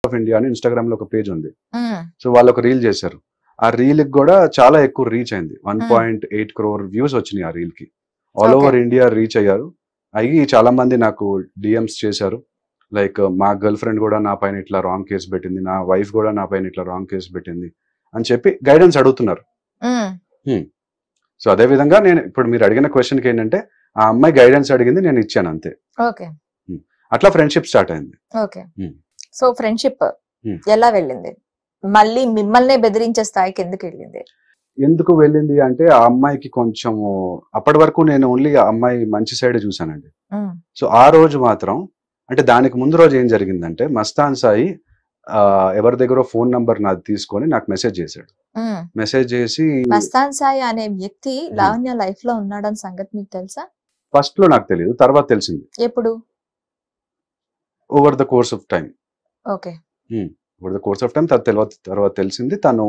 Of India అని Instagram లో ఒక పేజ్ ఉంది. సో వాళ్ళు ఒక రీల్ చేశారు. ఆ రీల్ కి కూడా చాలా ఎక్కువ రీచ్ అయింది. 1.8 crore వ్యూస్ వచ్చినాయి ఆ రీల్ కి. ఆల్ ఓవర్ ఇండియా రీచ్ అయ్యారు. అయ్యి చాలా మంది నాకు డిఎంస్ చేశారు. లైక్ మా గర్ల్ ఫ్రెండ్ కూడా నా పైన ఇట్లా రాంగ్ కేసు పెట్టింది, నా వైఫ్ కూడా నా పైన ఇట్లా రాంగ్ కేసు పెట్టింది అని చెప్పి గైడెన్స్ అడుగుతున్నారు. సో అదే విధంగా నేను ఇప్పుడు మీరు అడిగిన క్వశ్చన్ కి ఏంటంటే ఆ అమ్మాయి గైడెన్స్ అడిగింది, నేను ఇచ్చాను అంతే. అట్లా ఫ్రెండ్షిప్ స్టార్ట్ అయింది. సో ఫ్రెండ్షిప్ ఎలా వెళ్ళింది? మళ్ళీ మిమ్మల్ని బెదిరించే స్థాయికి ఎందుకు వెళ్ళింది? ఎందుకు వెళ్ళింది అంటే ఆ అమ్మాయికి కొంచెం అప్పటి వరకు నేను ఓన్లీ ఆ అమ్మాయి మంచి సైడ్ చూసానండి. సో ఆ రోజు మాత్రం అంటే దానికి ముందు రోజు ఏం జరిగిందంటే మస్తాన్ సాయి ఎవరి దగ్గర ఫోన్ నంబర్ నాది తీసుకొని నాకు మెసేజ్ చేశాడు. మెసేజ్ చేసి మస్తాన్ సాయి అనే వ్యక్తి లావణ్య లైఫ్ లో ఉన్నాడని సంగతి మీకు తెలుసా? ఫస్ట్ లో నాకు తెలియదు, తర్వాత తెలిసింది. ఎప్పుడు? Over the course of time. Okay, over the course of time తర్వాత తెలిసింది. తను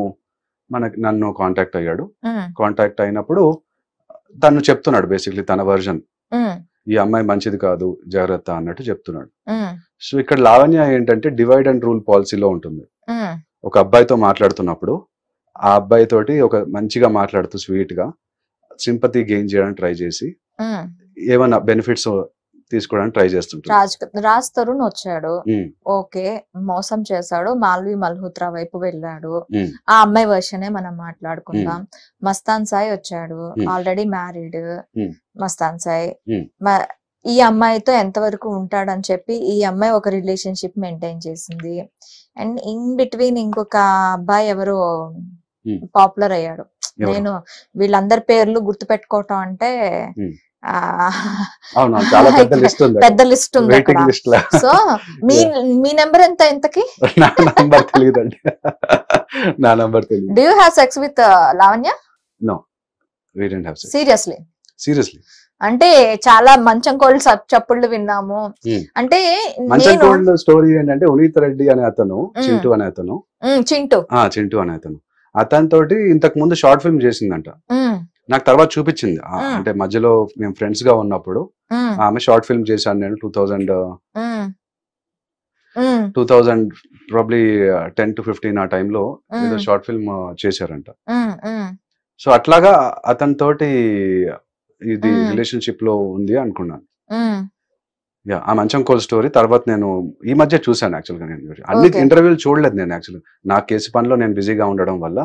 నన్ను కాంటాక్ట్ అయ్యాడు. కాంటాక్ట్ అయినప్పుడు తను చెప్తున్నాడు బేసిక్లీ తన వర్జన్, ఈ అమ్మాయి మంచిది కాదు జాగ్రత్త అన్నట్టు చెప్తున్నాడు. సో ఇక్కడ లావణ్య ఏంటంటే డివైడ్ అండ్ రూల్ పాలసీలో ఉంటుంది. ఒక అబ్బాయితో మాట్లాడుతున్నప్పుడు ఆ అబ్బాయి తోటి ఒక మంచిగా మాట్లాడుతూ స్వీట్ గా సింపతి గెయిన్ చేయడానికి ట్రై చేసి ఏమైనా బెనిఫిట్స్ తీసుకోవడానికి ట్రై చేస్తుంటాడు. రాజ్ తరుణ్ వచ్చాడు, ఓకే, మోసం చేశాడు, మాల్వి మల్హోత్రా వైపు వెళ్ళాడు, ఆ అమ్మాయి వర్షనే మనం మాట్లాడుకుందాం. మస్తాన్ సాయి వచ్చాడు, ఆల్రెడీ మ్యారీడ్ మస్తాన్ సాయి. ఈ అమ్మాయితో ఎంతవరకు ఉంటాడని చెప్పి ఈ అమ్మాయి ఒక రిలేషన్షిప్ మెయింటైన్ చేసింది. అండ్ ఇన్ బిట్వీన్ ఇంకొక అబ్బాయి ఎవరు పాపులర్ అయ్యాడు. నేను వీళ్ళందరి పేర్లు గుర్తు పెట్టుకోవటం అంటే పెద్ద లిస్ట్ ఉంది. సో మీ నెంబర్ ఎంత ఇంతకి? Do you have sex with Lavanya? No, we didn't have sex. Seriously అంటే చాలా మంచం కోళ్ళు చప్పుళ్ళు విన్నాము. అంటే స్టోరీ ఏంటంటే ఉనీత్ రెడ్డి అనే అతను, చింటూ అనే అతను అతనితోటి ఇంతకు ముందు షార్ట్ ఫిల్మ్ చేసిందంట. నాకు తర్వాత చూపించింది. అంటే మధ్యలో మేము ఫ్రెండ్స్ గా ఉన్నప్పుడు ఆమె షార్ట్ ఫిల్మ్ చేశాను నేను 2000 ప్రాబ్లీ 10 to 15 ఆ టైంలో ఏదో షార్ట్ ఫిల్మ్ చేశారంట. సో అట్లాగా అతనితోటి ఇది రిలేషన్షిప్ లో ఉంది అనుకున్నాను. ఆ మంచం కోల్ స్టోరీ తర్వాత నేను ఈ మధ్య చూసాను. యాక్చువల్ గా నేను అన్ని ఇంటర్వ్యూలు చూడలేదు. నేను యాక్చువల్ నా కేసు పనిలో నేను బిజీగా ఉండడం వల్ల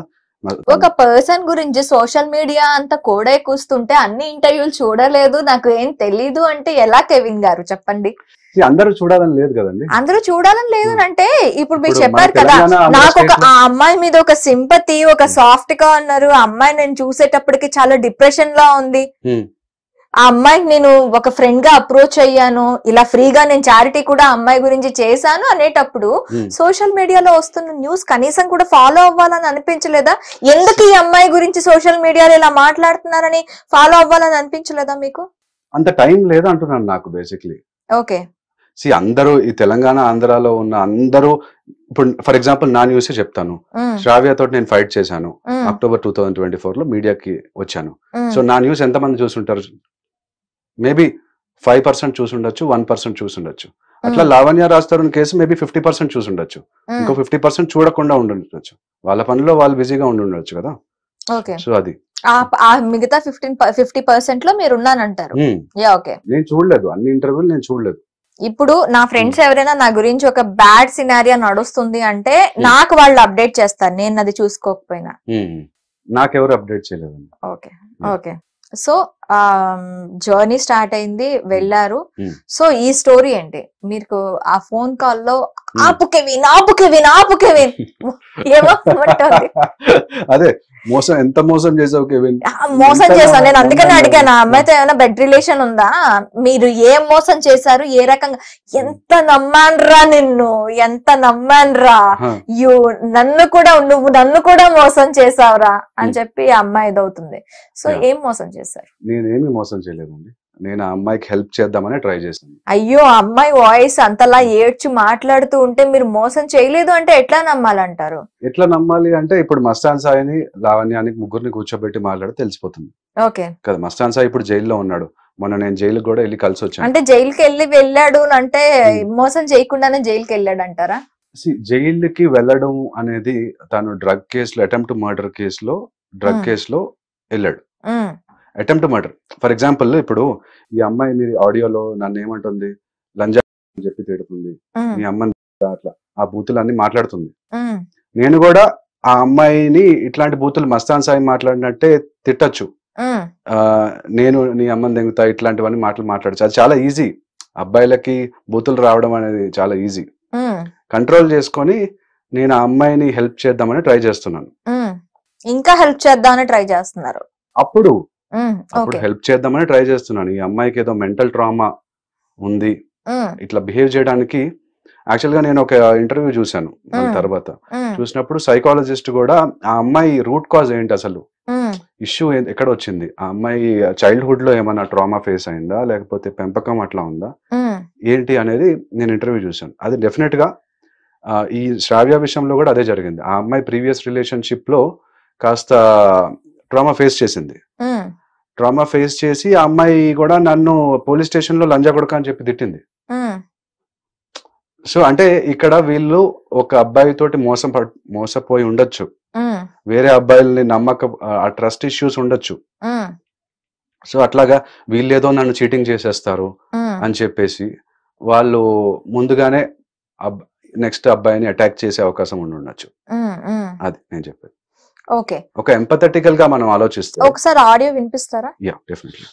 ఒక పర్సన్ గురించి సోషల్ మీడియా అంతా కూడా కూస్తుంటే అన్ని ఇంటర్వ్యూలు చూడలేదు, నాకు ఏం తెలీదు అంటే ఎలా కెవిన్ గారు చెప్పండి? అందరూ చూడాలని లేదు కదండి. అందరూ చూడాలని లేదు అంటే ఇప్పుడు మీరు చెప్పారు కదా, నాకు ఒక ఆ అమ్మాయి మీద ఒక సింపతి, ఒక సాఫ్ట్ గా ఉన్నారు. ఆ అమ్మాయి నేను చూసేటప్పటికి చాలా డిప్రెషన్ లా ఉంది. ఆ అమ్మాయికి నేను ఒక ఫ్రెండ్ గా అప్రోచ్ అయ్యాను, ఇలా ఫ్రీగా నేను చారిటీ కూడా అమ్మాయి గురించి చేశాను అనేటప్పుడు సోషల్ మీడియాలో వస్తున్న న్యూస్ కనీసం కూడా ఫాలో అవ్వాలని అనిపించలేదా? ఎందుకు ఈ అమ్మాయి గురించి సోషల్ మీడియాలో ఇలా మాట్లాడుతున్నారని ఫాలో అవ్వాలని అనిపించలేదా మీకు? అంత టైం లేదు అంటున్నాను నాకు బేసిక్లీ. ఓకే, అందరూ ఈ తెలంగాణ ఆంధ్రాలో ఉన్న అందరూ ఇప్పుడు ఫర్ ఎగ్జాంపుల్ నా న్యూస్ చెప్తాను. శ్రావ్యతో నేను ఫైట్ చేశాను అక్టోబర్ 2024 లో మీడియాకి వచ్చాను. సో నా న్యూస్ ఎంతమంది చూసుంటారు? మేబీ 5% చూసుండొచ్చు, 1% చూసుండొచ్చు. అట్లా లావణ్య రాజ్ తరుణ్ కేసు మేబీ 50% చూసుండొచ్చు, ఇంకో 50% చూడకుండా ఉండొచ్చు. వాళ్ళ పనిలో వాళ్ళు బిజీగా ఉండొచ్చు కదా. సో అది మిగతా 50% లో మీరు ఉన్నానంటారు. నేను చూడలేదు, అన్ని ఇంటర్వ్యూలు నేను చూడలేదు. ఇప్పుడు నా ఫ్రెండ్స్ ఎవరైనా నా గురించి ఒక బ్యాడ్ సినారియో నడుస్తుంది అంటే నాకు వాళ్ళు అప్డేట్ చేస్తారు, నేను అది చూసుకోకపోయినా. నాకెవరు అప్డేట్ చేయలేదు. Okay okay. So journey start అయింది, వెళ్ళారు. సో ఈ స్టోరీ ఏంటి? మీకు ఆ ఫోన్ కాల్లో ఆపు కెవిన్ ఏమంటుంది? అదే మోసం, ఎంత మోసం చేసావు కెవిన్? మోసం చేశాను నేను, అందుకని అడిగాను ఆ అమ్మాయితో ఏమైనా బెడ్ రిలేషన్ ఉందా, మీరు ఏం మోసం చేశారు, ఏ రకంగా? ఎంత నమ్మాన్రా నిన్ను, ఎంత నమ్మాన్రా, నువ్వు నన్ను కూడా మోసం చేసావురా అని చెప్పి ఆ అమ్మాయి ఇదవుతుంది. సో ఏం మోసం చేశారు? నేనేమి మోసం చేయలేదండి, నేను ఆ అమ్మాయికి హెల్ప్ చేద్దామని ట్రై చేశాను. అయ్యో, అమ్మాయి వాయిస్ అంతలా ఏడ్చి మాట్లాడుతూ ఉంటే మీరు మోసం చేయలేదు అంటే ఎట్లా నమ్మాలంటారు? ఎట్లా నమ్మాలి అంటే ఇప్పుడు మస్తాన్ సాయిని లావణ్యానికి ముగ్గురిని కూర్చోబెట్టి మాట్లాడితే తెలిసిపోతుంది. ఓకే కదా, మస్తాన్ సాయి ఇప్పుడు జైల్లో ఉన్నాడు. మొన్న నేను జైలుకి కూడా వెళ్ళి కలిసి వచ్చాను. అంటే జైలుకి వెళ్ళాడు అంటే మోసం చేయకుండానే జైలుకి వెళ్ళాడు అంటారా? జైలుకి వెళ్ళడం అనేది తను డ్రగ్ కేసులో అటెంప్ట్ మర్డర్ కేసులో వెళ్ళాడు. అటెంప్ట్ మర్డర్ ఫర్ ఎగ్జాంపుల్ ఇప్పుడు ఈ అమ్మాయి మీరు ఆడియోలో నన్ను ఏమంటుంది, లంజా అని చెప్పి తిడుతుంది, మీ అమ్మని అట్లా ఆ బూతులు అన్ని మాట్లాడుతుంది. నేను కూడా ఆ అమ్మాయిని ఇట్లాంటి బూతులు మస్తాన్ సాయి మాట్లాడినట్టే తిట్టచ్చు. నేను నీ అమ్మని దెంగుతా ఇట్లాంటివన్నీ మాట్లాడచ్చు. అది చాలా ఈజీ. అబ్బాయిలకి బూతులు రావడం అనేది చాలా ఈజీ. కంట్రోల్ చేసుకొని నేను ఆ అమ్మాయిని హెల్ప్ చేద్దామని ట్రై చేస్తున్నాను. ఇంకా హెల్ప్ చేద్దామని ట్రై చేస్తున్నారు. అప్పుడు హెల్ప్ చేద్దామని ట్రై చేస్తున్నాను. ఈ అమ్మాయికి ఏదో మెంటల్ ట్రామా ఉంది ఇట్లా బిహేవ్ చేయడానికి. యాక్చువల్ గా నేను ఒక ఇంటర్వ్యూ చూశాను తర్వాత. చూసినప్పుడు సైకాలజిస్ట్ కూడా ఆ అమ్మాయి రూట్ కాజ్ ఏంటి, అసలు ఇష్యూ ఎక్కడ వచ్చింది, ఆ అమ్మాయి చైల్డ్హుడ్ లో ఏమైనా ట్రామా ఫేస్ అయిందా లేకపోతే పెంపకం అట్లా ఉందా ఏంటి అనేది నేను ఇంటర్వ్యూ చూశాను. అది డెఫినెట్ గా ఈ శ్రావ్య విషయంలో కూడా అదే జరిగింది. ఆ అమ్మాయి ప్రీవియస్ రిలేషన్షిప్ లో కాస్త ట్రామా ఫేస్ చేసింది. ట్రామా ఫేస్ చేసి ఆ అమ్మాయి కూడా నన్ను పోలీస్ స్టేషన్ లో లంజా కొడుక అని చెప్పి తిట్టింది. సో అంటే ఇక్కడ వీళ్ళు ఒక అబ్బాయితోటి మోసపోయి ఉండొచ్చు, వేరే అబ్బాయిల్ని ఆ ట్రస్ట్ ఇష్యూస్ ఉండొచ్చు. సో అట్లాగా వీళ్ళేదో నన్ను చీటింగ్ చేసేస్తారు అని చెప్పేసి వాళ్ళు ముందుగానే నెక్స్ట్ అబ్బాయిని అటాక్ చేసే అవకాశం ఉండొచ్చు. అది నేను చెప్పేది. ఓకే, ఒక ఎంపథెటికల్ గా మనం ఆలోచిస్తే ఒకసారి ఆడియో వినిపిస్తారా? Yeah definitely.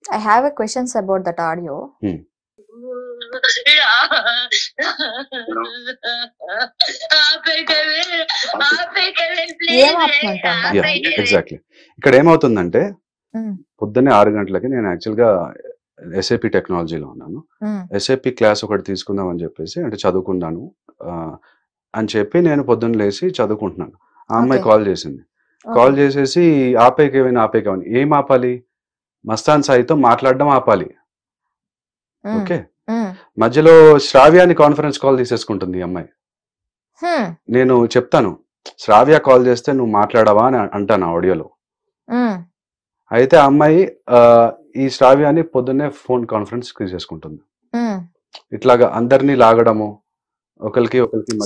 I have a questions about that audio. Exactly. ఇక్కడ ఏమవుతుందంటే పొద్దున్నే 6 గంటలకి నేను యాక్చువల్ గా SAP టెక్నాలజీలో ఉన్నాను. SAP క్లాస్ ఒకటి తీసుకుందాం అని చెప్పేసి, అంటే చదువుకున్నాను అని చెప్పి నేను పొద్దున్న లేచి చదువుకుంటున్నాను. ఆ అమ్మాయి కాల్ చేసింది. కాల్ చేసేసి ఆపేకేమైనా ఏం ఆపాలి, మస్తాన్ సాయితో మాట్లాడడం ఆపాలి. ఓకే, మధ్యలో శ్రావ్యాని కాన్ఫరెన్స్ కాల్ తీసేసుకుంటుంది ఈ అమ్మాయి. నేను చెప్తాను, శ్రావ్య కాల్ చేస్తే నువ్వు మాట్లాడవా అని అంటాను ఆడియోలో. అయితే ఆ అమ్మాయి ఈ శ్రావ్యాన్ని పొద్దున్నే ఫోన్ కాన్ఫరెన్స్ తీసేసుకుంటుంది. ఇట్లాగా అందరినీ లాగడము, ఒకరికి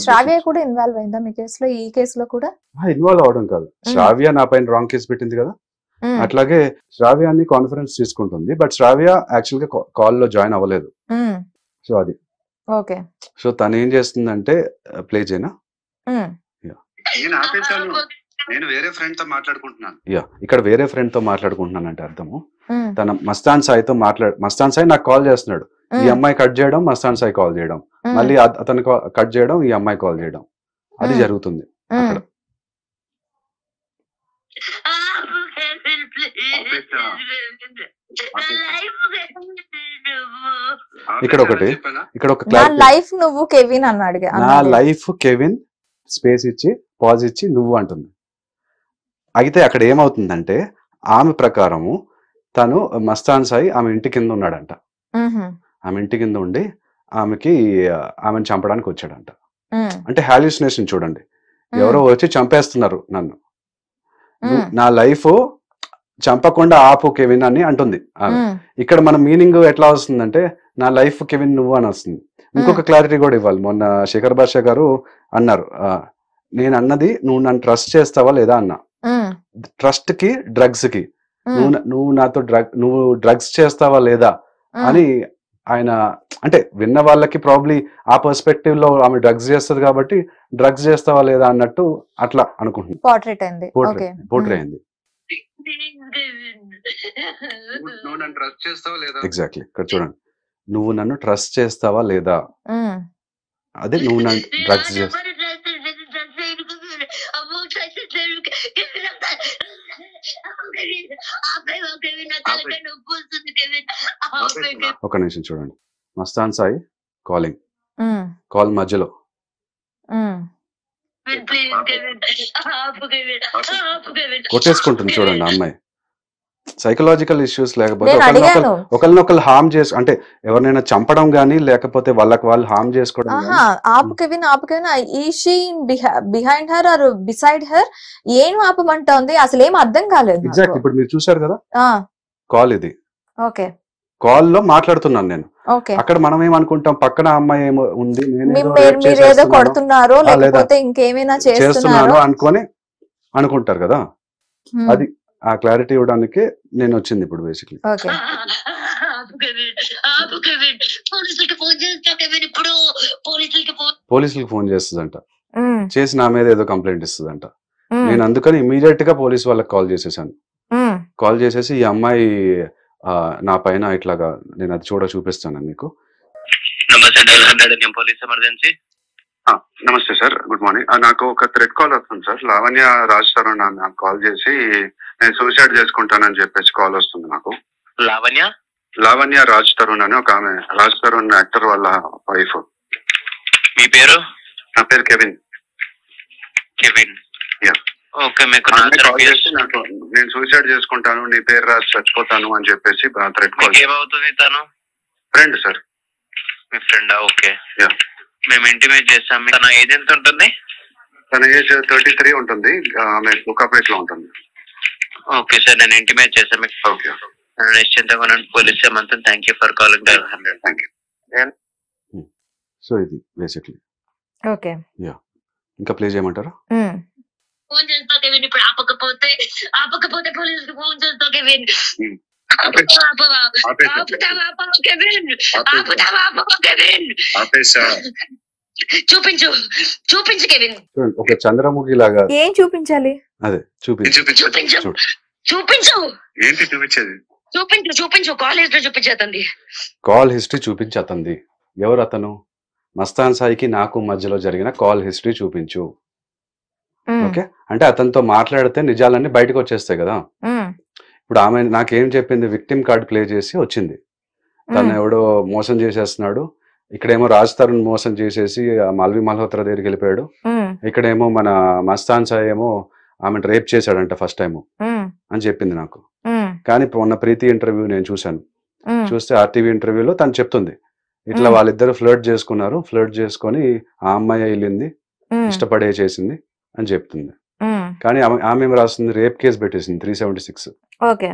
శ్రావ్య కూడా ఇన్వాల్వ్ అయిందా మీ కేసులో? ఈ కేసులో కూడా ఇన్వాల్వ్ అవడం కాదు, శ్రావ్య నా పైన రాంగ్ కేసు పెట్టింది కదా, అట్లాగే శ్రావ్యాన్ని కాన్ఫరెన్స్ తీసుకుంటుంది. బట్ శ్రావ్య యాక్చువల్ గా కాల్ లో జాయిన్ అవ్వలేదు. సో అది ఓకే. సో తను ఏం చేస్తుందంటే, ప్లే చేయనా, నేను వేరే ఫ్రెండ్ తో మాట్లాడుకుంటున్నాను. యా, ఇక్కడ వేరే ఫ్రెండ్ తో మాట్లాడుకుంటున్నాను అంటే అర్థము తన మస్తాన్ సాయితో మస్తాన్ సాయి నాకు కాల్ చేస్తున్నాడు, ఈ అమ్మాయి కట్ చేయడం, మస్తాన్ సాయి కాల్ చేయడం, మళ్ళీ అతను కట్ చేయడం, ఈ అమ్మాయి కాల్ చేయడం, అది జరుగుతుంది అక్కడ. ఇక్కడ ఒక లైఫ్ నువ్వు కెవిన్ అన్నాడు, నా లైఫ్ కెవిన్ స్పేస్ ఇచ్చి పాజ్ ఇచ్చి నువ్వు అంటుంది. అయితే అక్కడ ఏమవుతుందంటే, ఆమె ప్రకారము తను మస్తాన్ సాయి ఆమె ఇంటి కింద ఉన్నాడంట. ఆమె ఇంటి కింద ఉండి ఆమెను చంపడానికి వచ్చాడంట. అంటే హాల్యూసినేషన్ చూడండి, ఎవరో వచ్చి చంపేస్తున్నారు నన్ను, నా లైఫ్ చంపకుండా ఆపు కెవిన్ అని అంటుంది ఆమె. ఇక్కడ మన మీనింగ్ ఎట్లా వస్తుందంటే, నా లైఫ్ కెవిన్ నువ్వు అని వస్తుంది. ఇంకొక క్లారిటీ కూడా ఇవ్వాలి. మొన్న శేఖర్ భాష గారు అన్నారు, నేను అన్నది నువ్వు నన్ను ట్రస్ట్ చేస్తావా లేదా అన్నా. ట్రస్ట్ కి డ్రగ్స్ కి నువ్వు నాతో నువ్వు డ్రగ్స్ చేస్తావా లేదా అని ఆయన, అంటే విన్న వాళ్ళకి ప్రాబ్లీ ఆ పర్స్పెక్టివ్ లో ఆమె డ్రగ్స్ చేస్తుంది కాబట్టి డ్రగ్స్ చేస్తావా లేదా అన్నట్టు అట్లా అనుకుంటున్నాను. పోర్ట్రేట్ అయింది. ఎగ్జాక్ట్లీ. ఇక్కడ చూడండి, నువ్వు నన్ను ట్రస్ట్ చేస్తావా లేదా, అదే నువ్వు నన్ను డ్రగ్స్ చేస్తా. ఒక నిమిషం చూడండి, మస్తాన్ సాయి కాలింగ్, కాల్ మధ్యలో కొట్టేసుకుంటుంది చూడండి అమ్మాయి. సైకలాజికల్ ఇష్యూస్ లేకపోతే ఒకరినొకరు హార్మ్ చేసి, అంటే ఎవరినైనా చంపడం గానీ లేకపోతే వాళ్ళకి వాళ్ళు హార్మ్ చేసుకోవడం. Behind her or beside her ఏం ఆపమంటోంది అసలు ఏం అర్థం కాలేదు. ఎగ్జాక్ట్. ఇప్పుడు మీరు చూసారు కదా కాల్, ఇది ఓకే, కాల్ లో మాట్లాడుతున్నాను నేను. ఓకే అక్కడ మనం ఏమనుకుంటాం, పక్కన అమ్మాయి ఏమో ఉంది, మీరేదో కొడుతున్నారో లేకపోతే ఇంకేమైనా చేస్తున్నాను అనుకొని అనుకుంటారు కదా. అది ఆ క్లారిటీ ఇవ్వడానికి నేను వచ్చింది ఇప్పుడు బేసిక్లీ. ఓకే పోలీసులకి ఫోన్ చేస్తుందంట, చేసి నా మీద ఏదో కంప్లైంట్ ఇస్తుందంట. నేను అందుకని ఇమీడియట్ గా పోలీస్ వాళ్ళకి కాల్ చేసేసాను. కాల్ చేసేసి ఈ అమ్మాయి నా పైన ఇట్లాగా, నేను అది చూపిస్తాను మీకు. నమస్తే సార్, గుడ్ మార్నింగ్. నాకు ఒక థ్రెడ్ కాల్ వస్తుంది సార్. లావణ్య రాజ్ తరుణ్ నాకు కాల్ చేసి నేను సూసైడ్ చేసుకుంటానని చెప్పేసి కాల్ వస్తుంది నాకు. లావణ్య రాజ్ తరుణ్ అని ఒక ఆమె, రాజ్ తరుణ్ యాక్టర్ వాళ్ళ వైఫ్. మీ పేరు? నా పేరు కెవిన్. ఓకే, మీకు కాల్ చేసి నాకు నేను సూసైడ్ చేసుకుంటాను, నీ పేరు రాసి చచ్చిపోతాను అని చెప్పేసి థ్రెడ్ కాల్. ఏమవుతుంది తను? Friend sir. మీ ఫ్రెండా? ఓకే, మేము ఇంటిమేట్ చేస్తాం. తన ఏజ్ ఎంత ఉంటుంది? తన ఏజ్ 33 ఉంటుంది. ఆమె కుకాపేట్ లో ఉంటుంది. ఓకే సార్, నేను ఇంటిమేట్ చేస్తాను మీకు. ఓకే, నిశ్చింతగా పోలీస్ ఏమంతా. Thank you for calling. Thank you. So ఇది బేసిక్లీ. ఓకే, ఇంకా ప్లే చేయమంటారా? ఫోన్ చేస్తా కెవిన్, ఇప్పుడు ఆపకపోతే పోలీసులకు ఫోన్ చేస్తా కెవిన్. చూపించు కెవిన్. ఒక చంద్రముఖి లాగా ఏం చూపించాలి? అదే చూపించు. ఏంటి చూపించేది? చూపించు కాల్ హిస్టరీ చూపించేతంది. కాల్ హిస్టరీ చూపించేతంది. ఎవరు అతను? మస్తాన్ సాయికి నాకు మధ్యలో జరిగిన కాల్ హిస్టరీ చూపించు. ఓకే, అంటే అతనితో మాట్లాడితే నిజాలన్నీ బయటకు వచ్చేస్తాయి కదా. ఇప్పుడు ఆమె నాకేం చెప్పింది, విక్టిమ్ కార్డ్ ప్లే చేసి వచ్చింది. తను ఎవడో మోసం చేసేస్తున్నాడు, ఇక్కడేమో రాజ్ తరుణ్ మోసం చేసేసి మాల్వి మల్హోత్రా దగ్గరికి వెళ్ళిపోయాడు, ఇక్కడేమో మన మస్తాన్ సాయి ఏమో ఆమె రేప్ చేశాడంట ఫస్ట్ టైం అని చెప్పింది నాకు. కానీ మొన్న ప్రీతి ఇంటర్వ్యూ నేను చూశాను. చూస్తే ఆర్టీవీ ఇంటర్వ్యూలో తను చెప్తుంది ఇట్లా వాళ్ళిద్దరు ఫ్లర్ట్ చేసుకున్నారు, ఫ్లర్ట్ చేసుకొని ఆ అమ్మాయి వెళ్ళింది, ఇష్టపడే చేసింది అని చెప్తుంది. కానీ ఆమె ఏం రాస్తుంది, రేప్ కేసు పెట్టేసింది 376. ఓకే,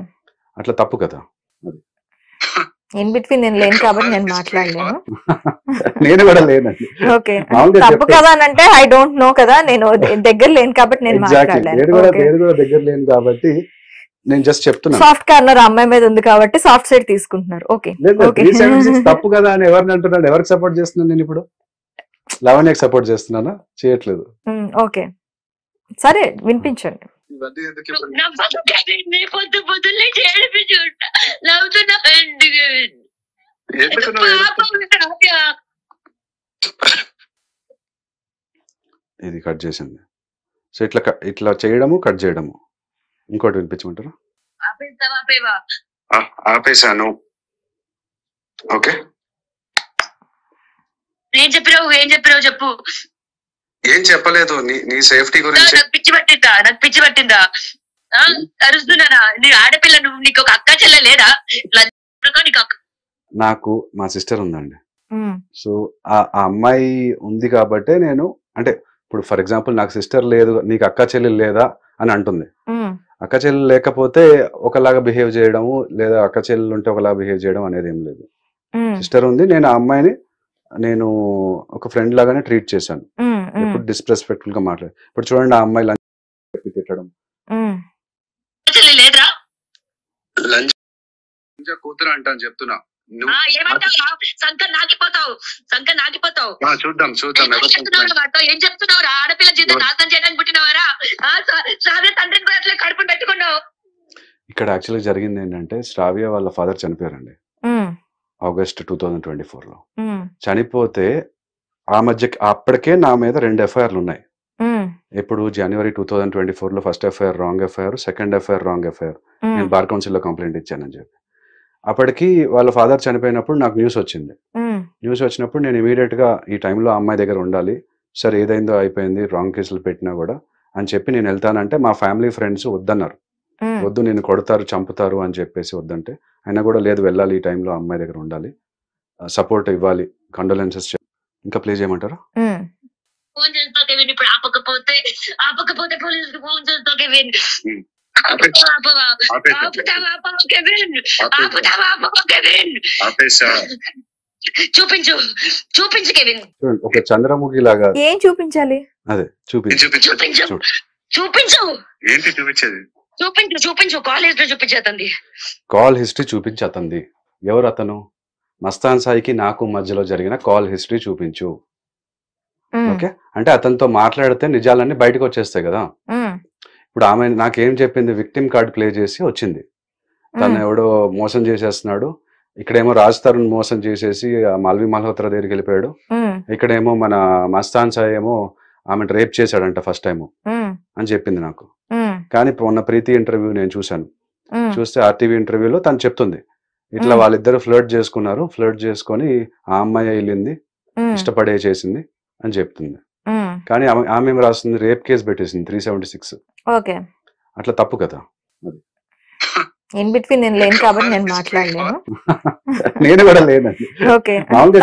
అట్లా తప్పు కదా. ఇన్ బిట్వీన్ నేను లేను కాబట్టి నేను మాట్లాడలేను. నేను కూడా లేనండి. ఓకే, తప్పు కదా అని అంటే ఐ డోంట్ నో కదా, నేను దగ్గర లేను కాబట్టి నేను మాట్లాడలేను. నేను కూడా దగ్గర లేను కాబట్టి నేను జస్ట్ చెప్తున్నా. సాఫ్ట్ కార్నర్ అమ్మాయి మీద ఉంది కాబట్టి సాఫ్ట్ సైడ్ తీసుకుంటున్నారు. ఓకే, 376 తప్పు కదా అని ఎవరిని అంటున్నాడు? ఎవరికి సపోర్ట్ చేస్తున్నాను నేను ఇప్పుడు? లావణ్యకి సపోర్ట్ చేస్తున్నానా? చేయట్లేదు. ఓకే, సరే వినిపించండి. ఇది కట్ చేసింది. సో ఇట్లా చేయడము, కట్ చేయడము. ఇంకోటి వినిపించమంటారా? ఆపేసాను. ఓకే, ఏం చెప్పావు చెప్పు. ఏం చెప్పలేదు, నీ సేఫ్టీ గురించి. నాకు పిచ్చి పట్టిందా? అరుస్తున్నానా? నీ ఆడపిల్ల, నువ్వు నీకు ఒక అక్క చెల్లె లేదా? నాకు మా సిస్టర్ ఉందండి. సో ఆ అమ్మాయి ఉంది కాబట్టే నేను, అంటే ఇప్పుడు ఫర్ ఎగ్జాంపుల్ నాకు సిస్టర్ లేదు, నీకు అక్క చెల్లెలు లేదా అని అంటుంది. అక్క చెల్లెలు లేకపోతే ఒకలాగా బిహేవ్ చేయడము, లేదా అక్క చెల్లెలు ఉంటే ఒకలాగా బిహేవ్ చేయడం అనేది ఏం లేదు. సిస్టర్ ఉంది, నేను ఆ అమ్మాయిని నేను ఒక ఫ్రెండ్ లాగానే ట్రీట్ చేశాను. ఎప్పుడు డిస్రెస్పెక్ట్ఫుల్ గా మాట్లాడు. ఇప్పుడు చూడండి, ఆ అమ్మాయి లంచ్ తిట్టడం, కూతురు అంటాను చెప్తున్నా. చూద్దాం ఏం చెప్తున్నావు? ఆడపిల్ల జీవితం నాశనం చేయడానికి పుట్టినవారా? తండ్రిని కడుపుని పెట్టుకున్నావు. ఇక్కడ యాక్చువల్గా జరిగింది ఏంటంటే, శ్రావ్య వాళ్ళ ఫాదర్ చనిపోయారండి ఆగస్ట్ 2024లో. చనిపోతే ఆ మధ్య అప్పటికే నా మీద 2 ఎఫ్ఐఆర్లు ఉన్నాయి. ఇప్పుడు జనవరి 2024లో first FIR wrong FIR, second FIR wrong FIR. నేను బార్ కౌన్సిల్లో కంప్లైంట్ ఇచ్చానని చెప్పి. అప్పటికి వాళ్ళ ఫాదర్ చనిపోయినప్పుడు నాకు న్యూస్ వచ్చింది. న్యూస్ వచ్చినప్పుడు నేను ఇమీడియట్ గా ఈ టైంలో అమ్మాయి దగ్గర ఉండాలి, సరే ఏదైందో అయిపోయింది, రాంగ్ కేసులు పెట్టినా కూడా అని చెప్పి నేను వెళ్తానంటే మా ఫ్యామిలీ ఫ్రెండ్స్ వద్దన్నారు. వద్దు, నేను కొడతారు, చంపుతారు అని చెప్పేసి వద్దంటే అయినా కూడా లేదు, వెళ్ళాలి, ఈ టైంలో అమ్మాయి దగ్గర ఉండాలి, సపోర్ట్ ఇవ్వాలి, కండోలెన్సెస్. ఇంకా ప్లే చేయమంటారా? ఫోన్ చేస్తా కెవిన్, ఇప్పుడు ఆపకపోతే పోలీసులకు ఫోన్ చేస్తా కెవిన్. చూపించు చూపించు కెవిన్, చూడండి ఒక చంద్రముఖి లాగా. ఏం చూపించాలి? అదే చూపించు. చూపించు చూడు. చూపించు ఏంటి చూపించేది? చూపించు చూపించు కాలేజ్ లో చూపించేస్తుంది. కాల్ హిస్టరీ చూపించి అతంది. ఎవరు అతను? మస్తాన్ సాయికి నాకు మధ్యలో జరిగిన కాల్ హిస్టరీ చూపించు. ఓకే, అంటే అతనితో మాట్లాడితే నిజాలన్నీ బయటకు వచ్చేస్తాయి కదా. ఇప్పుడు ఆమె నాకేం చెప్పింది, విక్టిమ్ కార్డ్ ప్లే చేసి వచ్చింది. తను ఎవడో మోసం చేసేస్తున్నాడు, ఇక్కడేమో రాజ్ తరుణ్ మోసం చేసేసి మాల్వి మల్హోత్రా దగ్గరికి వెళ్ళిపోయాడు, ఇక్కడేమో మన మస్తాన్ సాయి ఏమో ఆమె రేప్ చేశాడంట ఫస్ట్ టైం అని చెప్పింది నాకు. కానీ మొన్న ప్రీతి ఇంటర్వ్యూ నేను చూశాను. చూస్తే ఆర్టీవీ ఇంటర్వ్యూలో తను చెప్తుంది ఇట్లా వాళ్ళిద్దరు ఫ్లర్ట్ చేసుకున్నారు, ఫ్లర్ట్ చేసుకొని ఆ అమ్మాయి వెళ్ళింది, ఇష్టపడే చేసింది అని చెప్తుంది. కానీ ఆమె ఏం రాస్తుంది, రేప్ కేసు పెట్టేసింది 376. ఓకే, అట్లా తప్పు కదా. ఇన్ బిట్వీన్ నేను లేను కాబట్టి నేను మాట్లాడలేను. నేను కూడా లేనండి. ఓకే,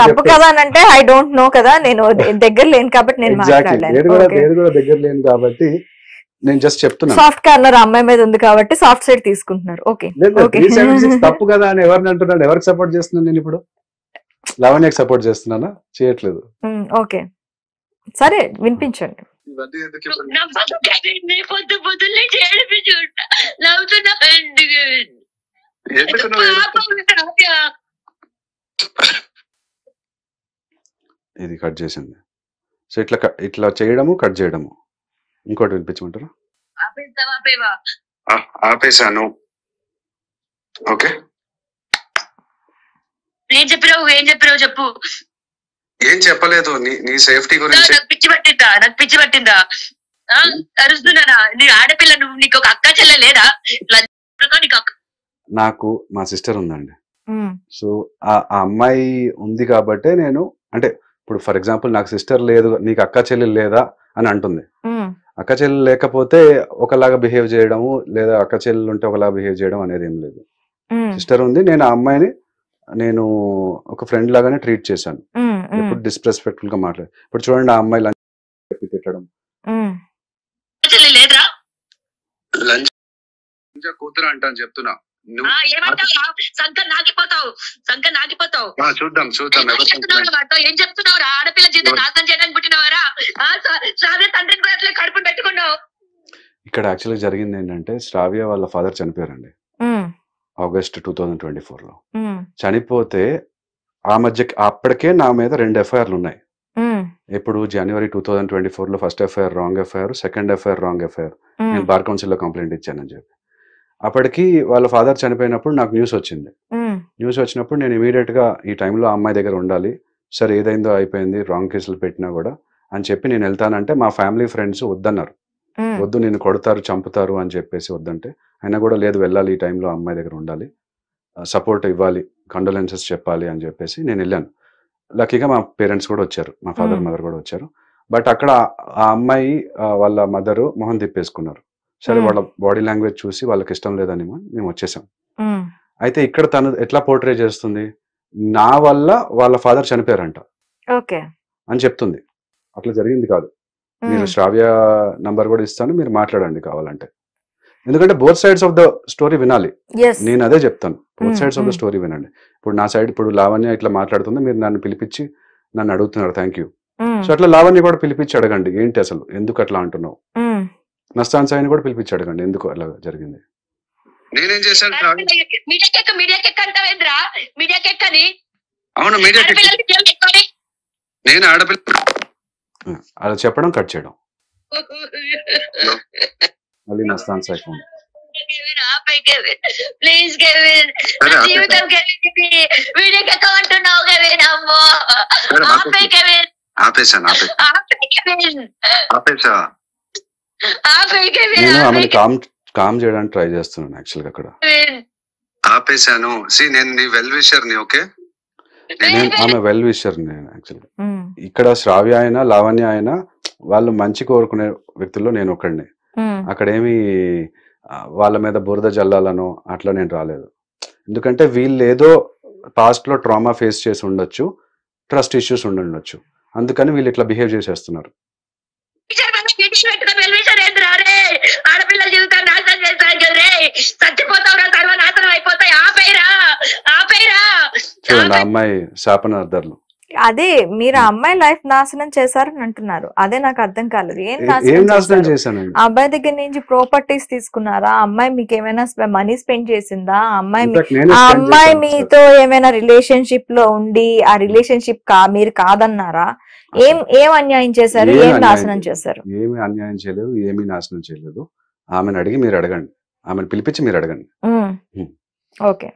తప్పు కదా అని అంటే ఐ డోంట్ నో కదా, నేను దగ్గర లేను కాబట్టి నేను మాట్లాడలేను. నేను కూడా దగ్గర లేను కాబట్టి నేను జస్ట్ చెప్తున్నా. సాఫ్ట్ కార్నర్ అమ్మాయి మీద ఉంది కాబట్టి సాఫ్ట్ సైడ్ తీసుకుంటున్నారు. ఓకే, 376 తప్పు కదా అని ఎవరిని అంటున్నాడు? ఎవరికి సపోర్ట్ చేస్తున్నాను నేను ఇప్పుడు? లవణ్యకి సపోర్ట్ చేస్తున్నానా? చేయట్లేదు. ఓకే సరే వినిపించండి. పొద్దు పొద్దున్నే చేడిపించుంటా నవ్వుతున్నా. ఇది కట్ చేసింది. సో ఇట్లా చేయడము, కట్ చేయడము. ఇంకోటి వినిపించమంటారా? ఆపేశాను. ఓకే, ఏం చెప్పినావు చెప్పు. ఏం చెప్పలేదు, నీ సేఫ్టీ గురించి. నాకు పిచ్చి పట్టిందా అరుస్తున్నానా? నీ ఆడపిల్ల, నువ్వు నీకు ఒక అక్క చెల్లె లేదా? నాకు మా సిస్టర్ ఉందండి. సో ఆ అమ్మాయి ఉంది కాబట్టే నేను, అంటే ఇప్పుడు ఫర్ ఎగ్జాంపుల్ నాకు సిస్టర్ లేదు, నీకు అక్క చెల్లెలు లేదా అని అంటుంది. అక్క చెల్లెలు లేకపోతే ఒకలాగా బిహేవ్ చేయడము, లేదా అక్క చెల్లెలు ఉంటే ఒకలాగా బిహేవ్ చేయడం అనేది ఏం లేదు. సిస్టర్ ఉంది, నేను ఆ అమ్మాయిని నేను ఒక ఫ్రెండ్ లాగానే ట్రీట్ చేశాను. ఎప్పుడు డిస్రెస్పెక్ట్ఫుల్ గా మాట్లాడు. ఇప్పుడు చూడండి, ఆ అమ్మాయి లంచ్ తిట్టడం. కూతురు అంటాను చెప్తున్నా. చూద్దాం ఏం చెప్తున్నావు? ఆడపిల్ల జీవితం నాశనం చేయడానికి పుట్టినవారా? తండ్రిని కూడా అట్లా కడుపుని పెట్టుకున్నావు. ఇక్కడ యాక్చువల్గా జరిగింది ఏంటంటే, శ్రావ్య వాళ్ళ ఫాదర్ చనిపోయారండి ఆగస్ట్ 2024లో. చనిపోతే ఆ మధ్య అప్పటికే నా మీద 2 ఎఫ్ఐఆర్లు ఉన్నాయి. ఇప్పుడు జనవరి 2024లో first FIR wrong FIR, second FIR wrong FIR. నేను బార్ కౌన్సిల్లో కంప్లైంట్ ఇచ్చానని చెప్పి. అప్పటికి వాళ్ళ ఫాదర్ చనిపోయినప్పుడు నాకు న్యూస్ వచ్చింది. న్యూస్ వచ్చినప్పుడు నేను ఇమీడియట్ గా ఈ టైంలో ఆ అమ్మాయి దగ్గర ఉండాలి, సరే ఏదైందో అయిపోయింది, రాంగ్ కేసులు పెట్టినా కూడా అని చెప్పి నేను వెళ్తానంటే మా ఫ్యామిలీ ఫ్రెండ్స్ వద్దన్నారు. వద్దు, నేను కొడతారు, చంపుతారు అని చెప్పేసి వద్దంటే, అయినా కూడా లేదు, వెళ్ళాలి, ఈ టైంలో అమ్మాయి దగ్గర ఉండాలి, సపోర్ట్ ఇవ్వాలి, కండోలెన్సెస్ చెప్పాలి అని చెప్పేసి నేను వెళ్ళాను. లక్కీగా మా పేరెంట్స్ కూడా వచ్చారు, మా ఫాదర్ మదర్ కూడా వచ్చారు. బట్ అక్కడ ఆ అమ్మాయి వాళ్ళ మదరు మొహం తిప్పేసుకున్నారు. సరే, వాళ్ళ బాడీ లాంగ్వేజ్ చూసి వాళ్ళకి ఇష్టం లేదని మేము వచ్చేసాం. అయితే ఇక్కడ తను ఎట్లా పోర్ట్రే చేస్తుంది, నా వల్ల వాళ్ళ ఫాదర్ చనిపోయారంట అని చెప్తుంది. అట్లా జరిగింది కాదు. మీరు శ్రావ్య నంబర్ కూడా ఇస్తాను, మీరు మాట్లాడండి కావాలంటే. ఎందుకంటే both sides of the story వినాలి. నేను అదే చెప్తాను, both sides of the story వినండి. ఇప్పుడు నా సైడ్, ఇప్పుడు లావణ్య ఇట్లా మాట్లాడుతుంది, మీరు నన్ను పిలిపించి నన్ను అడుగుతున్నారు, థ్యాంక్ యూ. సో అట్లా లావణ్య కూడా పిలిపించి అడగండి, ఏంటి అసలు ఎందుకు అట్లా అంటున్నావు. మస్తాన్ సాయిని కూడా పిలిపించి అడగండి, ఎందుకు అలా జరిగింది. నేనేం చేశాను? అవును, నేను ఆడపిల్ల అలా చెప్పడం, కట్ చేయడం. మళ్ళీ Mastan Sai phone. Please Kevin, జీవితం నేను ఆమెను కామ్ చేయడానికి ట్రై చేస్తున్నాను యాక్చువల్గా అక్కడ. ఆపేశాను. నేను నీ వెల్ విషర్ ని. ఓకే, నేను ఆమె వెల్ విషర్ నేను యాక్చువల్గా. ఇక్కడ శ్రావ్య అయినా లావణ్య అయినా వాళ్ళు మంచి కోరుకునే వ్యక్తుల్లో నేను ఒకడిని. అక్కడేమి వాళ్ళ మీద బురద జల్లాలను అట్లా నేను రాలేదు. ఎందుకంటే వీళ్ళు ఏదో పాస్ట్ లో ట్రామా ఫేస్ చేసి ఉండొచ్చు, ట్రస్ట్ ఇష్యూస్ ఉండొచ్చు, అందుకని వీళ్ళు ఇట్లా బిహేవ్ చేసేస్తున్నారు. ఆడపిల్లల జీవితాన్ని నాశనం చేస్తాను కదరే, చచ్చిపోతావురా, సర్వనాశనం అయిపోతాయి, ఆపేరా ఆపేరా. చూడండి ఆ అమ్మాయి శాపనార్థాలు. అదే మీరు ఆ అమ్మాయి లైఫ్ నాశనం చేశారని అంటున్నారు, అదే నాకు అర్థం కాలేదు. ఏం నాశనం నాశనం చేశానండి? ఆ అబ్బాయి దగ్గర నుంచి ప్రాపర్టీస్ తీసుకున్నారా? ఆ అమ్మాయి మీకు ఏమైనా మనీ స్పెండ్ చేసిందా? ఆ అమ్మాయి మీతో ఏమైనా రిలేషన్షిప్ లో ఉండి ఆ రిలేషన్షిప్ మీరు కాదన్నారా? ఏం అన్యాయం చేశారు? ఏం నాశనం చేశారు? ఏమి అన్యాయం చేయలేదు, ఏమీ నాశనం చేయలేదు. ఆమెను అడిగి మీరు అడగండి, ఆమెను పిలిపించి మీరు అడగండి. ఓకే.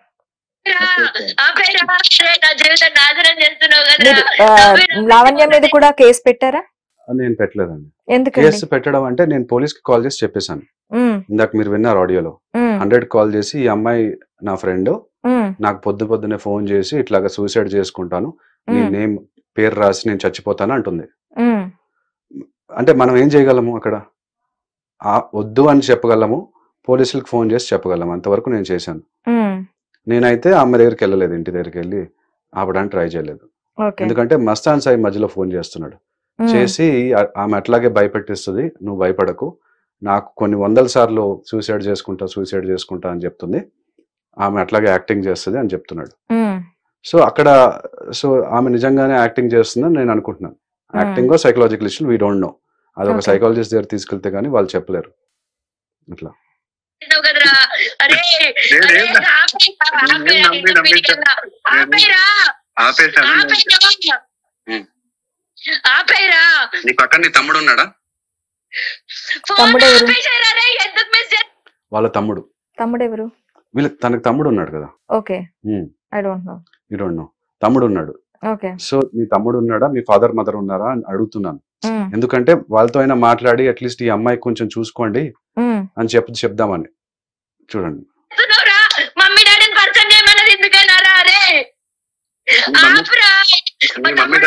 లావణ్య మీద కూడా కేసు పెట్టారా? నేను పెట్టలేదండి. ఎందుకు కేసు పెట్టడం అంటే నేను పోలీస్ కి కాల్ చేసి చెప్పేశాను. ఇందాక మీరు విన్నారు ఆడియోలో. 100 కాల్ చేసి ఈ అమ్మాయి నా ఫ్రెండ్, నాకు పొద్దున్నే ఫోన్ చేసి ఇట్లాగా సూసైడ్ చేసుకుంటాను, నీ నేమ్ పేరు రాసి నేను చచ్చిపోతాను అంటుంది. అంటే మనం ఏం చేయగలము అక్కడ? వద్దు అని చెప్పగలము, పోలీసులకు ఫోన్ చేసి చెప్పగలము, అంతవరకు నేను చేశాను. నేనైతే అమ్మాయి దగ్గరికి వెళ్ళలేదు, ఇంటి దగ్గరికి వెళ్ళి ఆపడానికి ట్రై చేయలేదు. ఎందుకంటే మస్తాన్ సాయి మధ్యలో ఫోన్ చేస్తున్నాడు. చేసి ఆమె అట్లాగే భయపెట్టిస్తుంది, నువ్వు భయపడకు, నాకు కొన్ని 100 సార్లు సూసైడ్ చేసుకుంటా అని చెప్తుంది, ఆమె అట్లాగే యాక్టింగ్ చేస్తుంది అని చెప్తున్నాడు. సో ఆమె నిజంగానే యాక్టింగ్ చేస్తుందని నేను అనుకుంటున్నాను. Acting psychological issue we don't know, అదొక సైకాలజిస్ట్ దగ్గర తీసుకెళ్తే గానీ వాళ్ళు చెప్పలేరు. అట్లా నీ పక్కన నీ తమ్ముడు ఉన్నాడా? వాళ్ళ తమ్ముడు. తమ్ముడు ఎవరు? తనకు తమ్ముడు ఉన్నాడు కదా. Okay, I don't know. తమ్ముడు ఉన్నాడు. ఓకే. సో మీ తమ్ముడు ఉన్నాడా, మీ ఫాదర్ మదర్ ఉన్నారా అని అడుగుతున్నాను. ఎందుకంటే వాళ్ళతో అయినా మాట్లాడి అట్లీస్ట్ ఈ అమ్మాయి కొంచెం చూసుకోండి అని చెప్దామని. చూడండి మమ్మీ డాడీని పరిచయం చేయమన్నది ఎందుకన్నారా? అరే మమ్మీ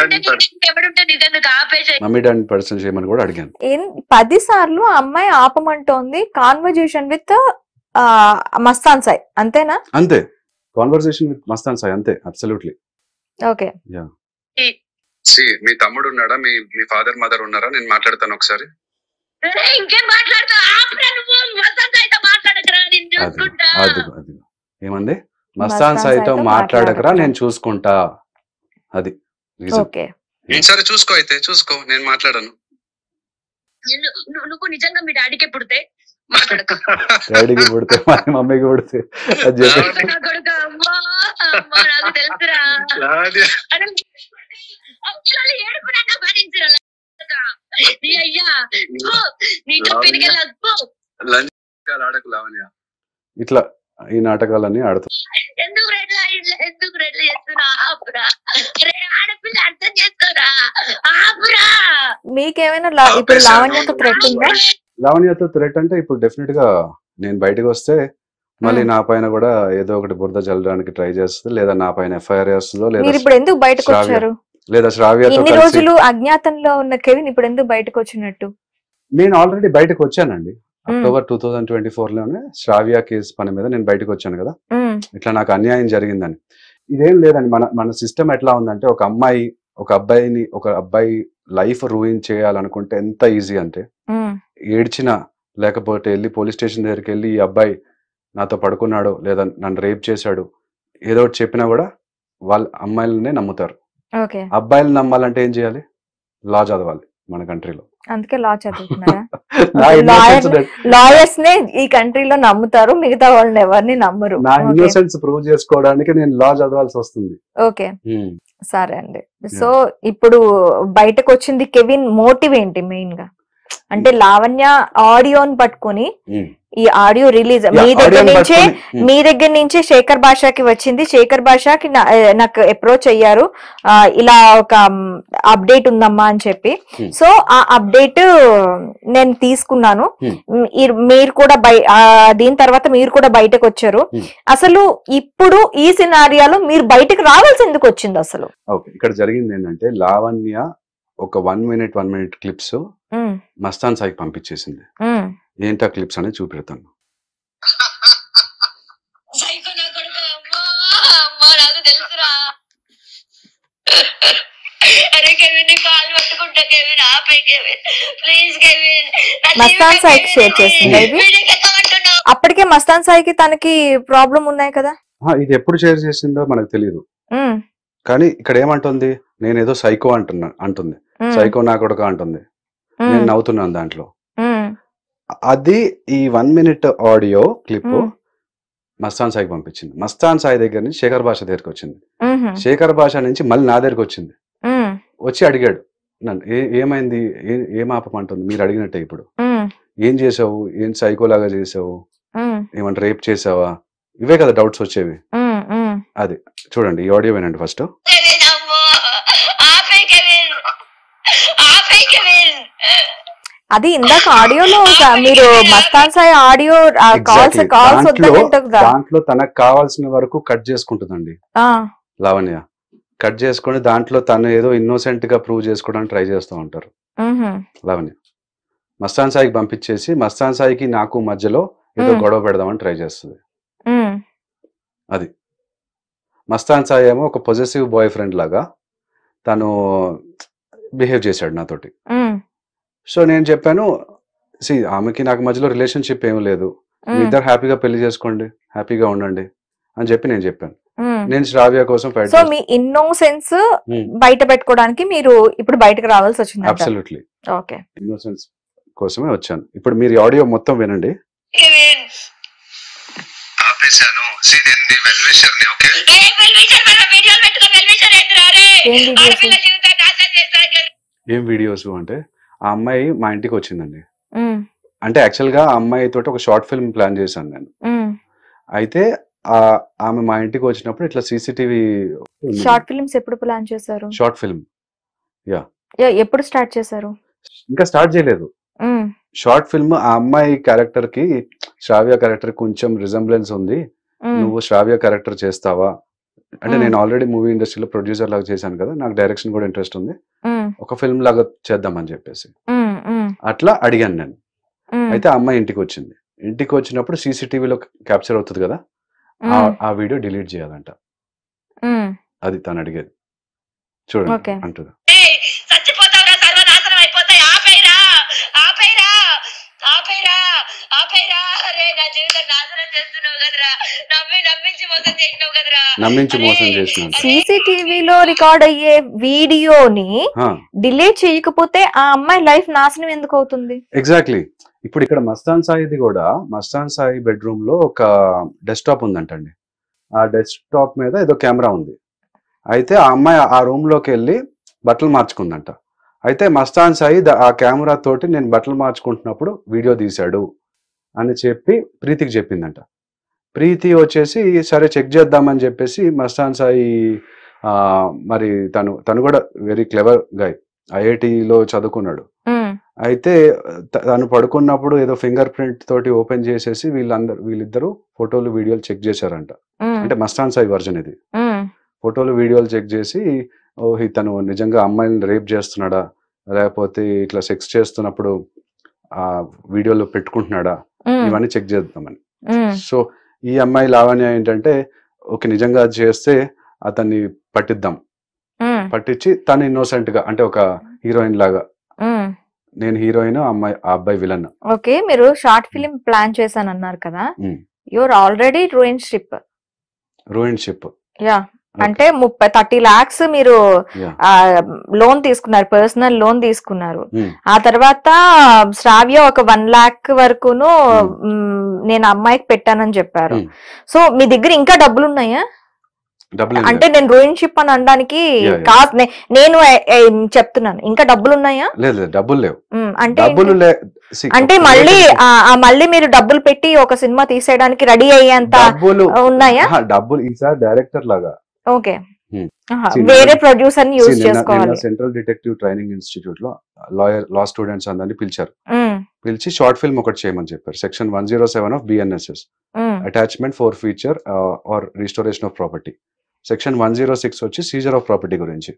డాడీని పరిచయం చేయమని కూడా అడిగాను. 10 సార్లు ఆ అమ్మాయి ఆపమంటోంది కాన్వర్జేషన్ విత్ మస్తాన్ సాయి, అంతేనా? అంతే, కాన్వర్సేషన్ విత్ మస్తాన్ సాయి, అంతే, అబ్సల్యూట్లీ. ఓకే. మీ తమ్ముడు ఉన్నాడా, మీ ఫాదర్ మదర్ ఉన్నారా? నేను మాట్లాడతాను ఒకసారి. ఇంకేం మాట్లాడతా? ఏమంది? మస్తాన్ సాయితో మాట్లాడకరా, నేను చూసుకుంటా. అది సరే, చూసుకో, అయితే చూసుకో, నేను మాట్లాడను. నువ్వు నిజంగా మీ డాడీకే పుడితే డాడీకి పుడితే మమ్మీకి పుడితే నాకు తెలుసురా. ఇట్లా ఈ నాటకాలన్నీ ఆడుతుంది. మీకేమైనా ఇప్పుడు లావణ్యతో థ్రెట్ ఉందా? లావణ్యతో థ్రెట్ అంటే ఇప్పుడు డెఫినెట్ గా నేను బయటకు వస్తే మళ్ళీ నా పైన కూడా ఏదో ఒకటి బురద చల్లడానికి ట్రై చేస్తుంది, లేదా నా పైన ఎఫ్ఐఆర్ వేస్తుందో, లేదా శ్రావ్యతో రోజులు అజ్ఞాతంలో ఉన్న కెవిన్ ఇప్పుడు ఎందుకు బయటకు వచ్చినట్టు? నేను ఆల్రెడీ బయటకు వచ్చానండి. అక్టోబర్ 2024లోనే శ్రావ్య కేసు పని మీద నేను బయటకు వచ్చాను కదా, ఇట్లా నాకు అన్యాయం జరిగిందని. ఇదేం లేదండి, మన సిస్టమ్ ఎట్లా ఉందంటే, ఒక అబ్బాయి లైఫ్ రూయిన్ చేయాలనుకుంటే ఎంత ఈజీ అంటే, ఏడ్చినా లేకపోతే వెళ్ళి పోలీస్ స్టేషన్ దగ్గరికి వెళ్ళి ఈ అబ్బాయి నాతో పడుకున్నాడు లేదా నన్ను రేప్ చేశాడు ఏదో ఒకటి చెప్పినా కూడా వాళ్ళ అమ్మాయిలనే నమ్ముతారు. అబ్బాయిలు నమ్మాలంటే ఏం చేయాలి? లా చదవాలి మన కంట్రీలో. అందుకే లా చదువుతున్నారా? లాయర్స్ నే ఈ కంట్రీలో నమ్ముతారు, మిగతా వాళ్ళని ఎవరిని నమ్మరు. నా ఇన్నోసెన్స్ ప్రూవ్ చేసుకోవడానికి నేను లా చదవాల్సి వస్తుంది. ఓకే, సరే అండి. సో ఇప్పుడు బయటకు వచ్చింది కెవిన్ మోటివ్ ఏంటి మెయిన్ గా? అంటే లావణ్య ఆడియోని పట్టుకుని ఈ ఆడియో రిలీజ్ మీ దగ్గర నుంచే శేఖర్ భాషకి వచ్చింది. శేఖర్ భాషకి నాకు అప్రోచ్ అయ్యారు, ఇలా ఒక అప్డేట్ ఉందమ్మా అని చెప్పి. సో ఆ అప్డేట్ నేను తీసుకున్నాను. మీరు కూడా దీని తర్వాత మీరు కూడా బయటకు వచ్చారు. అసలు ఇప్పుడు ఈ సినారియాలో మీరు బయటకు రావాల్సి ఎందుకు వచ్చింది అసలు? ఇక్కడ జరిగింది ఏంటంటే, లావణ్య ఒక 1 minute క్లిప్స్ మస్తాన్ సాయికి పంపించేసింది. ఏంటా క్లిప్స్ అనేది చూపెడతాను. నాకు తెలుసురా, అరే కెవిన్ కాలు పట్టుకుంటా మస్తాన్ సాయికి షేర్ చేసిందా ఇది? అప్పటికే మస్తాన్ సాయికి తనకి ప్రాబ్లం ఉన్నాయి కదా. ఇది ఎప్పుడు షేర్ చేసిందో మనకు తెలియదు, కానీ ఇక్కడ ఏమంటుంది, నేనేదో సైకో అంటుంది, సైకో నా కొడుకు అంటుంది, నేను నవ్వుతున్నాను దాంట్లో. అది ఈ 1 minute ఆడియో క్లిప్ మస్తాన్ సాయికి పంపించింది. మస్తాన్ సాయి దగ్గర నుంచి శేఖర్ భాష దగ్గరికి వచ్చింది, శేఖర్ భాష నుంచి మళ్ళీ నా దగ్గరికి వచ్చింది. వచ్చి అడిగాడు నన్ను, ఏమైంది, ఏం ఆపమంటుంది, మీరు అడిగినట్టే ఇప్పుడు ఏం చేసావు, ఏం సైకోలాగా చేసావు, ఏమంటే రేప్ చేసావా, ఇవే కదా డౌట్స్ వచ్చేవి. అది చూడండి, ఈ ఆడియో వినండి ఫస్ట్. అది ఇందాక ఆడియోలో మీరు మస్తాన్ సాయి ఆడియో కాల్స్ దాంట్లో తనకు కావాల్సిన వరకు కట్ చేసుకుంటుందండి లావణ్య. కట్ చేసుకుని దాంట్లో తను ఏదో ఇన్నోసెంట్ గా ప్రూవ్ చేసుకోవడానికి ట్రై చేస్తూ ఉంటారు లావణ్య. మస్తాన్ సాయికి పంపించేసి మస్తాన్ సాయికి నాకు మధ్యలో ఏదో గొడవ పెడదామని ట్రై చేస్తుంది. అది మస్తాన్ సాయి ఏమో ఒక పొజెసివ్ బాయ్ ఫ్రెండ్ లాగా తను బిహేవ్ చేశాడు నాతోటి. సో నేను చెప్పాను, ఆమెకి నాకు మధ్యలో రిలేషన్షిప్ ఏమీ లేదు, మీ ఇద్దరు హ్యాపీగా పెళ్లి చేసుకోండి, హ్యాపీగా ఉండండి అని చెప్పి నేను చెప్పాను. నేను శ్రావ్య కోసం ఫైట్. సో మీ ఇన్నోసెన్స్ బయట పెట్టుకోవడానికి మీరు ఇప్పుడు బయటకు రావాల్సి వచ్చింది. అబ్సల్యూట్లీ ఓకే, ఇన్నోసెన్స్ కోసమే వచ్చాను. ఇప్పుడు మీరు ఆడియో మొత్తం వినండి. ఏం వీడియోస్ అంటే, ఆ అమ్మాయి మా ఇంటికి వచ్చిందండి. అంటే యాక్చువల్ గా ఆ అమ్మాయి తోటి ఒక షార్ట్ ఫిల్మ్ ప్లాన్ చేశాను నేను. అయితే ఆమె మా ఇంటికి వచ్చినప్పుడు ఇట్లా సీసీటీవీ. షార్ట్ ఫిల్మ్స్ ఎప్పుడు ప్లాన్ చేశారు? షార్ట్ ఫిల్మ్ ఎప్పుడు స్టార్ట్ చేశారు? ఇంకా స్టార్ట్ చేయలేదు. షార్ట్ ఫిల్మ్ ఆ అమ్మాయి క్యారెక్టర్ కి శ్రావ్య క్యారెక్టర్ కొంచెం రిజంబ్లెన్స్ ఉంది, నువ్వు శ్రావ్య క్యారెక్టర్ చేస్తావా అంటే, నేను ఆల్రెడీ మూవీ ఇండస్ట్రీలో ప్రొడ్యూసర్ లాగా చేశాను కదా, నాకు డైరెక్షన్ కూడా ఇంట్రెస్ట్ ఉంది, ఒక ఫిల్మ్ లాగా చేద్దామని చెప్పేసి అట్లా అడిగాను నేను. అయితే ఆ అమ్మాయి ఇంటికి వచ్చింది. ఇంటికి వచ్చినప్పుడు సీసీటీవీలో క్యాప్చర్ అవుతుంది కదా, ఆ వీడియో డిలీట్ చేయాలంట. అది తను అడిగేది. చూడండి అంటుంది. నమ్మించి మోసం చేసినాను. సీసీటీవీలో రికార్డ్ అయ్యే వీడియోని డిలీట్ చేయకపోతే ఆ అమ్మాయి లైఫ్ నాశనం ఎందుకు అవుతుంది? ఎగ్జాక్ట్లీ. ఇప్పుడు ఇక్కడ మస్తాన్ సాయిది కూడా, మస్తాన్ సాయి బెడ్రూమ్ లో ఒక డెస్క్టాప్ ఉందంటండి. ఆ డెస్క్టాప్ మీద ఏదో కెమెరా ఉంది. అయితే ఆ అమ్మాయి ఆ రూమ్ లోకి వెళ్ళి బట్టలు మార్చుకుందంట. అయితే మస్తాన్ సాయి ఆ కెమెరా తోటి నేను బట్టలు మార్చుకుంటున్నప్పుడు వీడియో తీశాడు అని చెప్పి ప్రీతికి చెప్పిందంట. ప్రీతి వచ్చేసి సరే చెక్ చేద్దామని చెప్పేసి మస్తాన్ సాయి మరి తను కూడా వెరీ క్లెవర్ గాయ్, ఐఐటిలో చదువుకున్నాడు. అయితే తను పడుకున్నప్పుడు ఏదో ఫింగర్ ప్రింట్ తోటి ఓపెన్ చేసేసి వీళ్ళిద్దరూ ఫోటోలు వీడియోలు చెక్ చేశారంట. అంటే మస్తాన్ సాయి వర్జన్ ఇది. ఫోటోలు వీడియోలు చెక్ చేసి తను నిజంగా అమ్మాయిని రేప్ చేస్తున్నాడా, లేకపోతే ఇట్లా సెక్స్ చేస్తున్నప్పుడు ఆ వీడియోలో పెట్టుకుంటున్నాడా, ఇవన్నీ చెక్ చేద్దామని. సో ఈ అమ్మాయి లావణ్య ఏంటంటే, ఓకే నిజంగా అది చేస్తే అతన్ని పట్టిద్దాం, పట్టించి తను ఇన్నోసెంట్ గా, అంటే ఒక హీరోయిన్ లాగా, నేను హీరోయిన్, ఆ అబ్బాయి విలన్. ఓకే, మీరు షార్ట్ ఫిల్మ్ ప్లాన్ చేశాను అన్నారు కదా, your already ruin ship. Yeah, అంటే 30-30 lakhs మీరు లోన్ తీసుకున్నారు, పర్సనల్ లోన్ తీసుకున్నారు. ఆ తర్వాత శ్రావ్య ఒక 1 lakh వరకును నేను అమ్మాయికి పెట్టానని చెప్పారు. సో మీ దగ్గర ఇంకా డబ్బులు ఉన్నాయా? అంటే నేను రూయిన్ షిప్ అని అనడానికి కాదు, నేను చెప్తున్నాను, ఇంకా డబ్బులు ఉన్నాయా? లేదు, డబ్బులు లేవు. అంటే మళ్ళీ మీరు డబ్బులు పెట్టి ఒక సినిమా తీసేయడానికి రెడీ అయ్యేంత ఉన్నాయా? డబ్బులు ఈసారి డైరెక్టర్ లాగా. ఓకే, వేరే ప్రొడ్యూసర్ ని యూజ్ చేసుకోవాలి. సెంట్రల్ డిటెక్టివ్ ట్రైనింగ్ ఇన్స్టిట్యూట్ లో లా స్టూడెంట్స్ అందరినీ పిలిచారు. పిలిచి షార్ట్ ఫిల్మ్ ఒకటి చేయమని చెప్పారు. Section 107 of BNSS, attachment forfeiture or restoration of property. Section 106 వచ్చి సీజర్ ఆఫ్ ప్రాపర్టీ గురించి.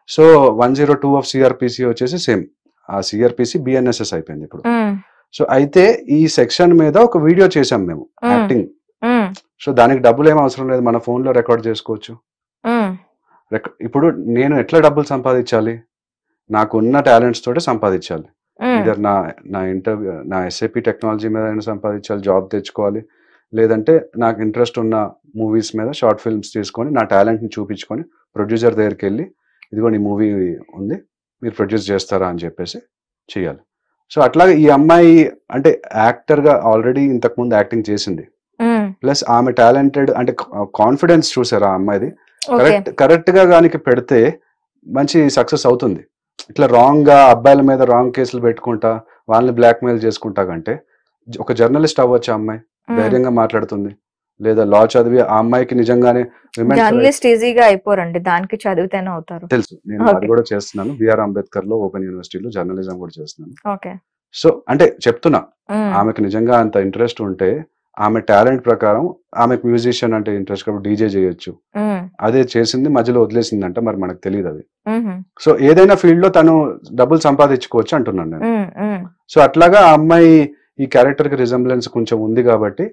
సో 102 ఆఫ్ CRPC వచ్చేసి సేమ్, ఆ CRPC BNSS అయిపోయింది ఇప్పుడు. సో అయితే ఈ సెక్షన్ మీద ఒక వీడియో చేసాం మేము, యాక్టింగ్. సో దానికి డబ్బులు ఏం అవసరం లేదు, మన ఫోన్ లో రికార్డ్ చేసుకోవచ్చు. ఇప్పుడు నేను ఎట్లా డబ్బులు సంపాదించాలి? నాకున్న టాలెంట్స్ తోటి సంపాదించాలి. ఇదర్ నా SAP టెక్నాలజీ మీద అయినా సంపాదించాలి, జాబ్ తెచ్చుకోవాలి, లేదంటే నాకు ఇంట్రెస్ట్ ఉన్న మూవీస్ మీద షార్ట్ ఫిల్మ్స్ తీసుకొని నా టాలెంట్ని చూపించుకొని ప్రొడ్యూసర్ దగ్గరికి వెళ్ళి ఇదిగో నీ మూవీ ఉంది మీరు ప్రొడ్యూస్ చేస్తారా అని చెప్పేసి చేయాలి. సో అట్లాగే ఈ అమ్మాయి అంటే యాక్టర్గా ఆల్రెడీ ఇంతకుముందు యాక్టింగ్ చేసింది, ప్లస్ ఆమె టాలెంటెడ్ అంటే కాన్ఫిడెన్స్ చూసారా ఆ అమ్మాయిది. కరెక్ట్గా దానికి పెడితే మంచి సక్సెస్ అవుతుంది. ఇట్లా రాంగ్గా అబ్బాయిల మీద రాంగ్ కేసులు పెట్టుకుంటా వాళ్ళని బ్లాక్మెయిల్ చేసుకుంటా కంటే ఒక జర్నలిస్ట్ అవ్వచ్చు. ఆ అమ్మాయి ధైర్యంగా మాట్లాడుతుంది, లేదా లా చదివి ఆ అమ్మాయికి నిజంగానే జర్నలిస్ట్ ఈజీగా అయిపోరండి, దానికి చదివితేనే అవుతారు. తెలుసు, నేను అది కూడా చేస్తున్నాను. బిఆర్ అంబేద్కర్ లో ఓపెన్ యూనివర్సిటీలో జర్నలిజం కూడా చేస్తున్నాను. సో అంటే చెప్తున్నా, ఆమెకు నిజంగా అంత ఇంట్రెస్ట్ ఉంటే ఆమె టాలెంట్ ప్రకారం ఆమెకు మ్యూజిషియన్ అంటే ఇంట్రెస్ట్ కాబట్టి డీజే చేయొచ్చు. అదే చేసింది, మధ్యలో వదిలేసిందంట, మరి మనకు తెలియదు అది. సో ఏదైనా ఫీల్డ్ లో తను డబ్బులు సంపాదించుకోవచ్చు అంటున్నాను నేను. సో అట్లాగా ఆ అమ్మాయి ఈ క్యారెక్టర్ కి రిజంబ్లెన్స్ కొంచెం ఉంది కాబట్టి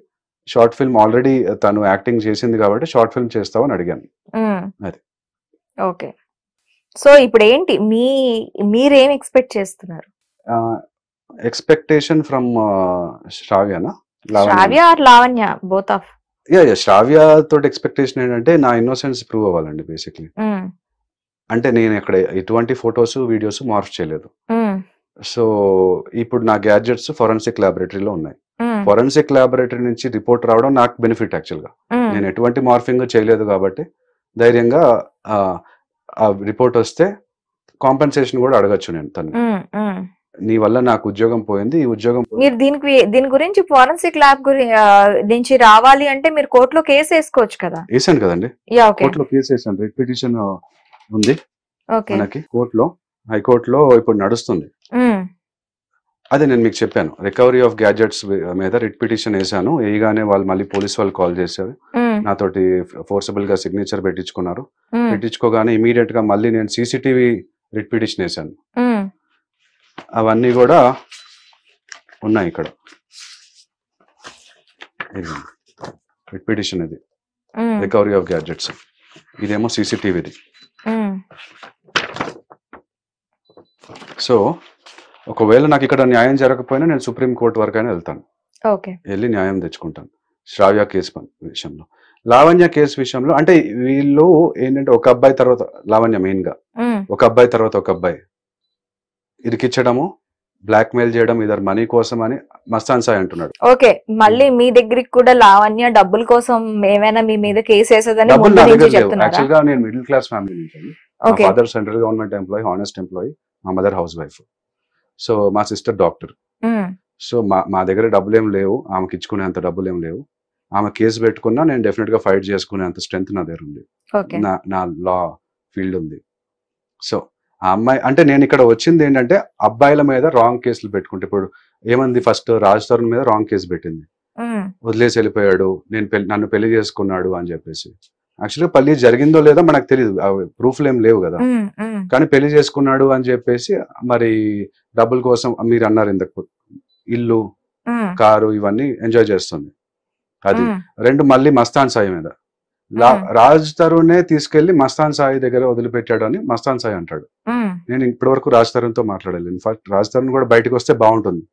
షార్ట్ ఫిల్మ్ ఆల్రెడీ తను యాక్టింగ్ చేసింది కాబట్టి షార్ట్ ఫిల్మ్ చేస్తావని అడిగాను. అది ఓకే. సో ఇప్పుడు ఏంటి మీరేం ఎక్స్పెక్ట్ చేస్తున్నారు? ఎక్స్పెక్టేషన్ ఫ్రమ్ శ్రావ్యనా? Shravya or Lavanya, both of. Shravya తోటి ఎక్స్పెక్టేషన్ ఏంటంటే నా ఇన్నోసెన్స్ ప్రూవ్ అవ్వాలండి బేసిక్లీ. అంటే నేను ఇక్కడ ఎటువంటి ఫొటోస్ వీడియోస్ మార్ఫ్ చేయలేదు. సో ఇప్పుడు నా గ్యాడ్జెట్స్ ఫోరెన్సిక్ ల్యాబొరేటరీలో ఉన్నాయి. ఫోరెన్సిక్ ల్యాబొరేటరీ నుంచి రిపోర్ట్ రావడం నాకు బెనిఫిట్ యాక్చువల్ గా. నేను ఎటువంటి మార్ఫింగ్ చేయలేదు కాబట్టి ధైర్యంగా ఆ రిపోర్ట్ వస్తే కాంపెన్సేషన్ కూడా అడగచ్చు నేను తను. నీ వల్ల నాకు ఉద్యోగం పోయింది, ఈ ఉద్యోగం మీరు దీని గురించి ఫోరెన్సిక్ ల్యాబ్ నుంచి రావాలి అంటే మీరు కోర్టులో కేసు వేసుకోవచ్చు కదా? వేసాను కదండి, కోర్టులో కేసు వేసాను. రిట్ పిటిషన్ ఉంది మనకి కోర్టులో, హైకోర్టులో ఇప్పుడు నడుస్తుంది. అదే నేను మీకు చెప్పాను, రికవరీ ఆఫ్ గ్యాడ్జెట్స్ మీద రిట్ పిటిషన్ వేసాను. వేయగానే వాళ్ళు మళ్ళీ పోలీస్ వాళ్ళు కాల్ చేశారు, నాతోటి ఫోర్సబుల్ గా సిగ్నేచర్ పెట్టించుకున్నారు. పెట్టించుకోగానే ఇమీడియట్ గా మళ్ళీ నేను CCTV రిట్ పిటిషన్ వేసాను. అవన్నీ కూడా ఉన్నాయి ఇక్కడ. రిట్ పిటిషన్ ఇది రికవరీ ఆఫ్ గ్యాడ్జెట్స్, ఇదేమో CCTVది. సో ఒకవేళ నాకు ఇక్కడ న్యాయం జరగకపోయినా నేను సుప్రీం కోర్టు వరకు అయినా వెళ్తాను, వెళ్ళి న్యాయం తెచ్చుకుంటాను. శ్రావ్య కేసు విషయంలో, లావణ్య కేసు విషయంలో అంటే వీళ్ళు ఏంటంటే ఒక అబ్బాయి తర్వాత లావణ్య మెయిన్ గా ఒక అబ్బాయి తర్వాత ఒక అబ్బాయి ఇరికిచ్చడము, బ్లాక్ మెయిల్ చేయడం, ఇద్దరు మనీ కోసం అని మస్తాన్ సాయి అంటున్నాడు. ఓకే, మళ్ళీ మీ దగ్గరికి కూడా లావణ్య డబ్బుల కోసం ఏమైనా మీ మీద కేసు వేసేదని యాక్చువల్ గా నేను మిడిల్ క్లాస్ ఫ్యామిలీ నుంచి. మా father central government employee, honest employee, మా మదర్ హౌస్ వైఫ్. సో మా సిస్టర్ డాక్టర్. సో మా దగ్గర డబ్బులు ఏం లేవు, ఆమెకి ఇచ్చుకునేంత డబ్బులు ఏం లేవు. ఆమె కేసు పెట్టుకున్నా నేను డెఫినెట్ గా ఫైట్ చేసుకునేంత స్ట్రెంత్ నా దగ్గర ఉంది, నా లా ఫీల్డ్ ఉంది. సో ఆ అమ్మాయి అంటే నేను ఇక్కడ వచ్చింది ఏంటంటే అబ్బాయిల మీద రాంగ్ కేసులు పెట్టుకుంటే, ఇప్పుడు ఏమంది ఫస్ట్ రాజ్ తరుణ్ మీద రాంగ్ కేసు పెట్టింది, వదిలేసి వెళ్ళిపోయాడు, నన్ను పెళ్లి చేసుకున్నాడు అని చెప్పేసి. యాక్చువల్గా పెళ్లి జరిగిందో లేదో మనకు తెలియదు, ప్రూఫ్లు ఏం లేవు కదా, కానీ పెళ్లి చేసుకున్నాడు అని చెప్పేసి మరి డబ్బుల కోసం మీరు అన్నారు ఇంతకు, ఇల్లు కారు ఇవన్నీ ఎంజాయ్ చేస్తుంది. అది రెండు. మళ్ళీ మస్తాన్ సాయి మీద రాజ్ తరుణే తీసుకెళ్లి మస్తాన్ సాయి దగ్గర వదిలిపెట్టాడు అని మస్తాన్ సాయి అంటాడు. నేను ఇప్పటి వరకు రాజ్ తరుణ్ తో మాట్లాడాలి. ఇన్ఫాక్ట్ రాజ్ తరుణ్ కూడా బయటకు వస్తే బాగుంటుంది,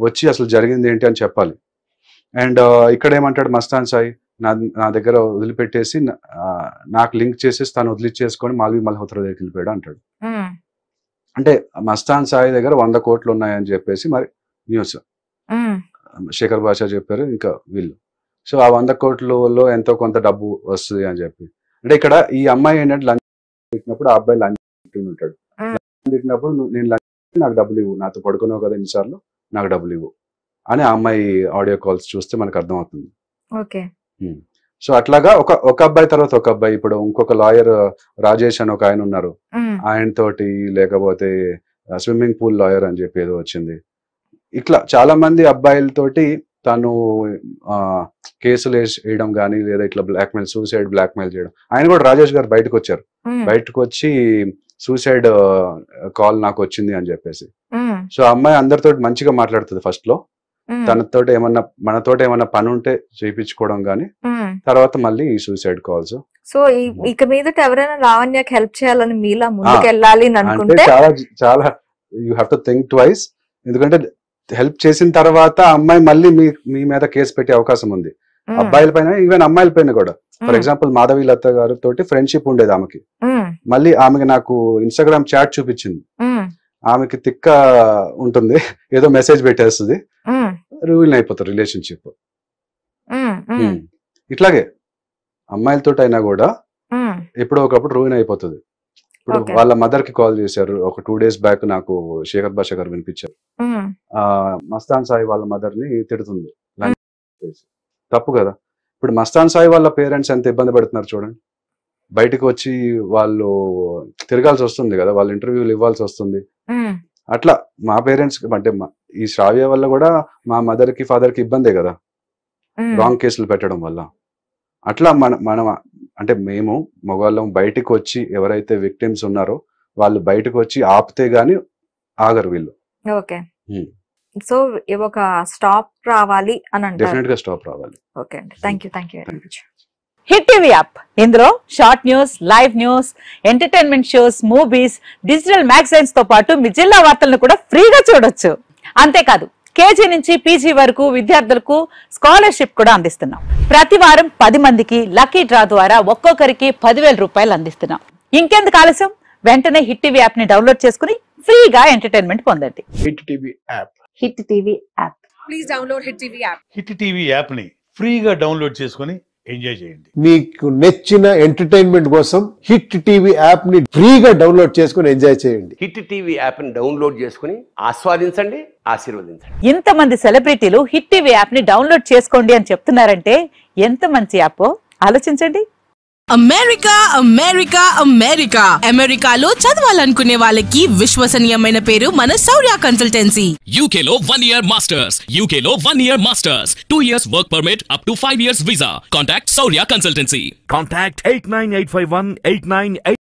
వచ్చి అసలు జరిగింది ఏంటి అని చెప్పాలి. అండ్ ఇక్కడ ఏమంటాడు మస్తాన్ సాయి, నా దగ్గర వదిలిపెట్టేసి నాకు లింక్ చేసేసి తను వదిలిచ్చేసుకొని మాల్వి మల్హోత్రా దగ్గరికి వెళ్ళిపోయాడు అంటాడు. అంటే మస్తాన్ సాయి దగ్గర 100 కోట్లు ఉన్నాయని చెప్పేసి మరి న్యూస్ శేఖర్ భాష చెప్పారు, ఇంకా వీళ్ళు. సో ఆ 100 కోట్లలో ఎంతో కొంత డబ్బు వస్తుంది అని చెప్పి. అంటే ఇక్కడ ఈ అమ్మాయి ఏంటంటే లంచ్ తిట్టినప్పుడు ఆ అబ్బాయి లంచ్ తింటాడు. తిట్టినప్పుడు నేను లంచ్ నాకు డబ్బులు ఇవ్వు, నాతో పడుకున్నావు కదా ఇన్నిసార్లు, నాకు డబ్బులు ఇవ్వు అని ఆ అమ్మాయి ఆడియో కాల్స్ చూస్తే మనకు అర్థమవుతుంది. సో అట్లాగా ఒక అబ్బాయి తర్వాత ఒక అబ్బాయి. ఇప్పుడు ఇంకొక లాయర్ రాజేష్ అని ఒక ఆయన ఉన్నారు, ఆయన తోటి, లేకపోతే స్విమ్మింగ్ పూల్ లాయర్ అని చెప్పి ఏదో వచ్చింది. ఇట్లా చాలా మంది అబ్బాయిలతోటి తను కేసులు వేయడం కానీ, లేదా ఇట్లా బ్లాక్మెయిల్, సూసైడ్ బ్లాక్మెయిల్ చేయడం. ఆయన కూడా రాజేష్ గారు బయటకు వచ్చారు, బయటకు వచ్చి సూసైడ్ కాల్ నాకు వచ్చింది అని చెప్పేసి. సో అమ్మాయి అందరితో మంచిగా మాట్లాడుతుంది ఫస్ట్ లో, తనతోటి ఏమన్నా మనతోటి ఏమన్నా పని ఉంటే చేయించుకోవడం గానీ తర్వాత మళ్ళీ సూసైడ్ కాల్స్. సో ఇక మీదట ఎవరైనా లావణ్యకి హెల్ప్ చేయాలని మీలా ముందుకు వెళ్ళాలి అని అంటే అనుకుంటే చాలా చాలా you have to think twice. ఎందుకంటే హెల్ప్ చేసిన తర్వాత అమ్మాయి మళ్ళీ మీ మీద కేసు పెట్టే అవకాశం ఉంది, అబ్బాయిల పైన ఈవెన్ అమ్మాయిల పైన కూడా. ఫర్ ఎగ్జాంపుల్ మాధవి లత గారు తోటి ఫ్రెండ్షిప్ ఉండేది ఆమెకి, మళ్ళీ ఆమెకి నాకు ఇన్స్టాగ్రామ్ చాట్ చూపించింది. ఆమెకి తిక్క ఉంటుంది, ఏదో మెసేజ్ పెట్టేస్తుంది, రూయిన్ అయిపోతారు రిలేషన్షిప్. ఇట్లాగే అమ్మాయిలతో అయినా కూడా ఎప్పుడో ఒకప్పుడు రూయిన్ అయిపోతుంది. ఇప్పుడు వాళ్ళ మదర్ కి కాల్ చేశారు ఒక 2 days బ్యాక్, నాకు శేఖర్ భాష గారు వినిపించారు. మస్తాన్ సాయి వాళ్ళ మదర్ ని తిడుతుంది, తప్పు కదా. ఇప్పుడు మస్తాన్ సాయి వాళ్ళ పేరెంట్స్ ఎంత ఇబ్బంది పడుతున్నారు చూడండి. బయటకు వచ్చి వాళ్ళు తిరగాల్సి వస్తుంది కదా, వాళ్ళు ఇంటర్వ్యూలు ఇవ్వాల్సి వస్తుంది. అట్లా మా పేరెంట్స్ అంటే ఈ శ్రావ్య వల్ల కూడా మా మదర్ కి ఫాదర్ కి ఇబ్బందే కదా, రాంగ్ కేసులు పెట్టడం వల్ల. అట్లా మనం అంటే మేము మగవాళ్ళం బయటకు వచ్చి ఎవరైతే విక్టిమ్స్ ఉన్నారో వాళ్ళు బయటకు వచ్చి ఆపితే గాని ఆగరు వీళ్ళు. ఓకే, సో ఒక స్టాప్ రావాలి అని అంటే డెఫినెట్ గా స్టాప్ రావాలి. ఓకే అండి, thank you very much. Hit TV app, ఇందులో short news, live news, entertainment shows, movies, digital magazines తో పాటు మీ జిల్లా వార్తలను కూడా ఫ్రీగా చూడొచ్చు. అంతేకాదు కేజీ నుంచి పీజీ వరకు విద్యార్థులకు స్కాలర్షిప్ కూడా అందిస్తున్నాం. ప్రతి వారం 10 మందికి లక్కీ డ్రా ద్వారా ఒక్కొక్కరికి 10,000 రూపాయలు అందిస్తున్నాం. ఇంకెందుకు ఆలస్యం, వెంటనే హిట్ టీవీ యాప్ ని డౌన్లోడ్ చేసుకుని ఫ్రీగా ఎంటర్టైన్మెంట్ పొందండి. Hit TV app, hit TV app. Please download hit TV app. Hit TV app ని ఫ్రీగా డౌన్లోడ్ చేసుకుని ఎంజాయ్ చేయండి. మీకు నచ్చిన ఎంటర్టైన్మెంట్ కోసం హిట్ టీవీ యాప్ ని ఫ్రీగా డౌన్లోడ్ చేసుకుని ఎంజాయ్ చేయండి. హిట్ టీవీ యాప్ ని డౌన్లోడ్ చేసుకుని ఆస్వాదించండి, ఆశీర్వదించండి. ఇంతమంది సెలబ్రిటీలు హిట్ టీవీ యాప్ ని డౌన్లోడ్ చేసుకోండి అని చెప్తున్నారంటే ఎంత మంచి యాప్ ఆలోచించండి. అమెరికా అమెరికా అమెరికా అమెరికాలో చదవాలనుకునే వాళ్ళకి విశ్వసనీయమైన పేరు మన శౌర్య కన్సల్టెన్సీ. UK లో 1 year masters, UK లో 1 year masters, 2 years work permit up to 5 years visa. Contact Saurya Consultancy. Contact 89851 898